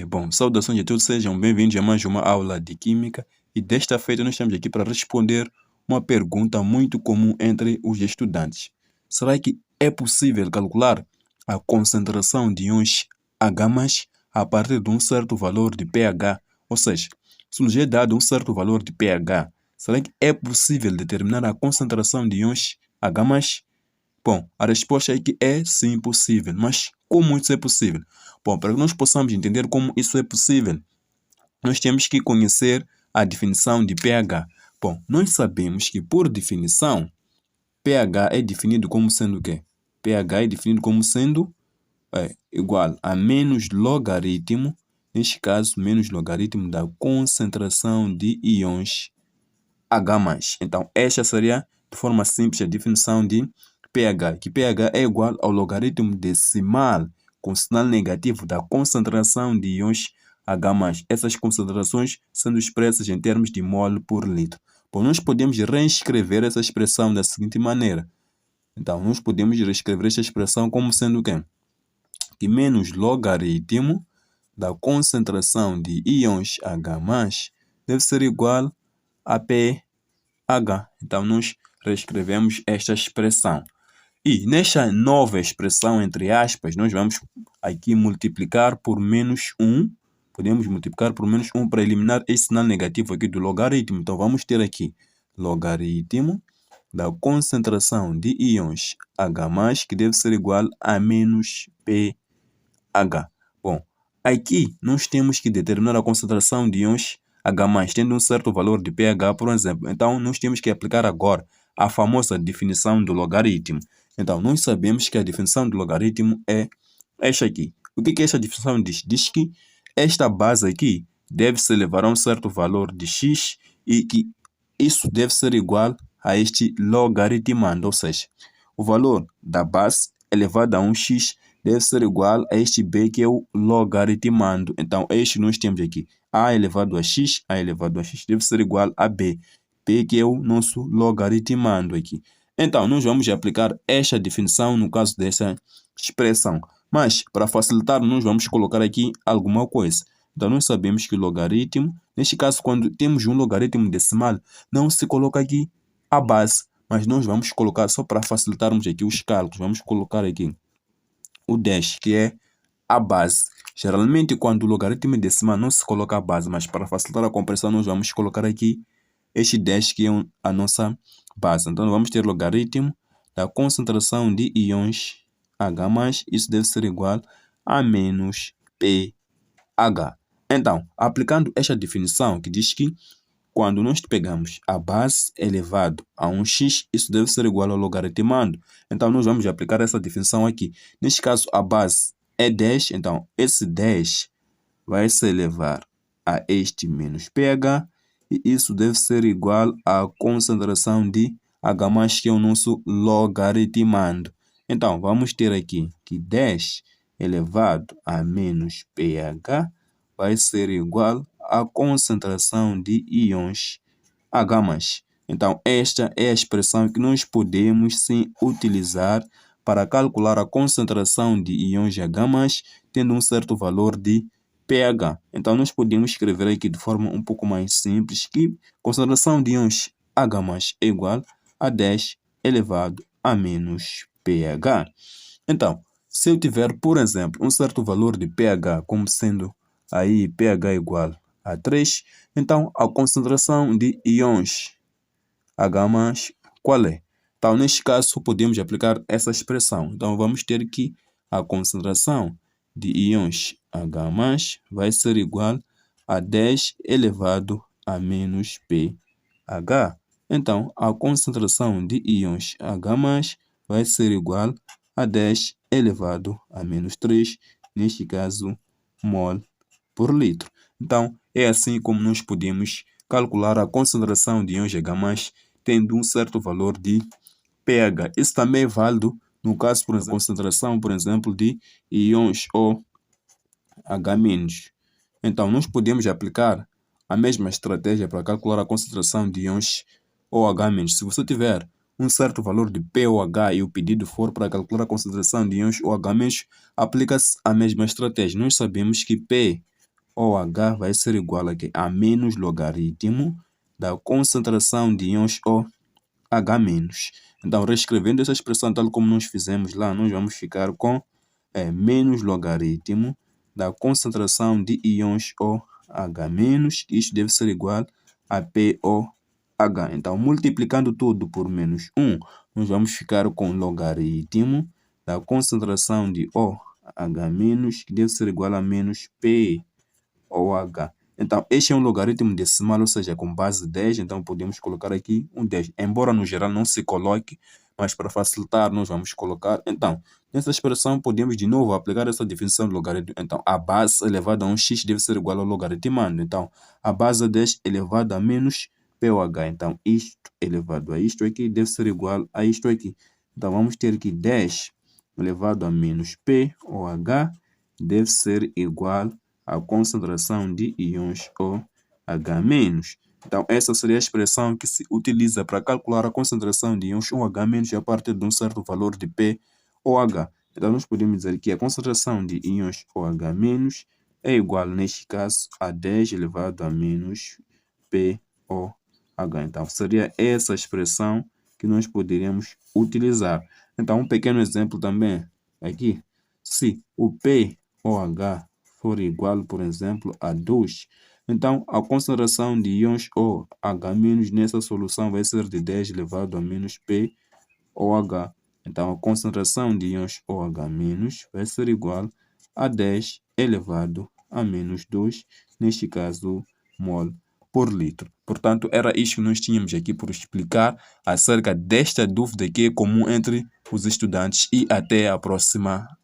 Bom, saudações a todos, sejam bem-vindos a mais uma aula de Química e desta feita nós estamos aqui para responder uma pergunta muito comum entre os estudantes. Será que é possível calcular a concentração de íons H+, a partir de um certo valor de pH? Ou seja, se nos é dado um certo valor de pH, será que é possível determinar a concentração de íons H+? Bom, a resposta é que é sim possível, mas como isso é possível? Bom, para que nós possamos entender como isso é possível, nós temos que conhecer a definição de pH. Bom, nós sabemos que, por definição, pH é definido como sendo o quê? pH é definido como sendo igual a menos logaritmo, neste caso, menos logaritmo da concentração de íons H+. Então, esta seria, de forma simples, a definição de pH, que pH é igual ao logaritmo decimal com sinal negativo da concentração de íons H+. Essas concentrações sendo expressas em termos de mol por litro. Bom, nós podemos reescrever essa expressão da seguinte maneira. Então, nós podemos reescrever esta expressão como sendo o quê? Que menos logaritmo da concentração de íons H+, deve ser igual a pH. Então, nós reescrevemos esta expressão. E nesta nova expressão, entre aspas, nós vamos aqui multiplicar por menos 1. Podemos multiplicar por menos 1 para eliminar esse sinal negativo aqui do logaritmo. Então, vamos ter aqui logaritmo da concentração de íons H+, que deve ser igual a menos pH. Bom, aqui nós temos que determinar a concentração de íons H+, tendo um certo valor de pH, por exemplo. Então, nós temos que aplicar agora a famosa definição do logaritmo. Então, nós sabemos que a definição do logaritmo é esta aqui. O que esta definição diz? Diz que esta base aqui deve se elevar a um certo valor de x e que isso deve ser igual a este logaritmando, ou seja, o valor da base elevado a um x deve ser igual a este b, que é o logaritmando. Então, este nós temos aqui a elevado a x deve ser igual a b, que é o nosso logaritmando aqui. Então, nós vamos aplicar esta definição no caso dessa expressão. Mas, para facilitar, nós vamos colocar aqui alguma coisa. Então, nós sabemos que o logaritmo, neste caso, quando temos um logaritmo decimal, não se coloca aqui a base, mas nós vamos colocar, só para facilitarmos aqui os cálculos, vamos colocar aqui o 10, que é a base. Geralmente, quando o logaritmo é decimal, não se coloca a base, mas para facilitar a compreensão, nós vamos colocar aqui este 10, que é a nossa base. Então, vamos ter logaritmo da concentração de íons H+, isso deve ser igual a menos pH. Então, aplicando esta definição, que diz que quando nós pegamos a base elevado a um x, isso deve ser igual ao logaritmando. Então, nós vamos aplicar essa definição aqui. Neste caso, a base é 10, então esse 10 vai se elevar a este menos pH, e isso deve ser igual à concentração de H+, que é o nosso logaritmando. Então, vamos ter aqui que 10 elevado a menos pH vai ser igual à concentração de íons H+. Então, esta é a expressão que nós podemos sim utilizar para calcular a concentração de íons H+, tendo um certo valor de pH. Então, nós podemos escrever aqui de forma um pouco mais simples que concentração de íons H+ é igual a 10 elevado a menos pH. Então, se eu tiver, por exemplo, um certo valor de pH, como sendo aí pH igual a 3, então a concentração de íons H+, qual é? Então, neste caso, podemos aplicar essa expressão. Então, vamos ter que a concentração de íons H+ vai ser igual a 10 elevado a menos pH. Então, a concentração de íons H+ vai ser igual a 10 elevado a menos 3, neste caso, mol por litro. Então, é assim como nós podemos calcular a concentração de íons H+, tendo um certo valor de pH. Isso também é válido no caso, por exemplo, concentração, por exemplo, de íons OH-. Então, nós podemos aplicar a mesma estratégia para calcular a concentração de íons OH-. Se você tiver um certo valor de pOH e o pedido for para calcular a concentração de íons OH-, aplica-se a mesma estratégia. Nós sabemos que pOH vai ser igual a menos logaritmo da concentração de íons OH-. Então, reescrevendo essa expressão tal como nós fizemos lá, nós vamos ficar com menos logaritmo da concentração de íons OH-, isto deve ser igual a pOH. Então, multiplicando tudo por menos 1, nós vamos ficar com logaritmo da concentração de OH-, que deve ser igual a menos pOH. Então, este é um logaritmo decimal, ou seja, com base 10, então podemos colocar aqui um 10. Embora no geral não se coloque, mas para facilitar nós vamos colocar. Então, nessa expressão podemos de novo aplicar essa definição de logaritmo. Então, a base elevada a 1x deve ser igual ao logaritmando. Então, a base a 10 elevado a menos pOH. Então, isto elevado a isto aqui deve ser igual a isto aqui. Então, vamos ter aqui 10 elevado a menos pOH deve ser igual a concentração de íons OH-. Então, essa seria a expressão que se utiliza para calcular a concentração de íons OH- a partir de um certo valor de pOH. Então, nós podemos dizer que a concentração de íons OH- é igual, neste caso, a 10 elevado a menos pOH. Então, seria essa expressão que nós poderíamos utilizar. Então, um pequeno exemplo também aqui. Se o pOH for igual, por exemplo, a 2, então a concentração de íons OH- nessa solução vai ser de 10 elevado a menos pOH. Então a concentração de íons OH- vai ser igual a 10 elevado a menos 2, neste caso, mol por litro. Portanto, era isto que nós tínhamos aqui por explicar acerca desta dúvida que é comum entre os estudantes, e até a próxima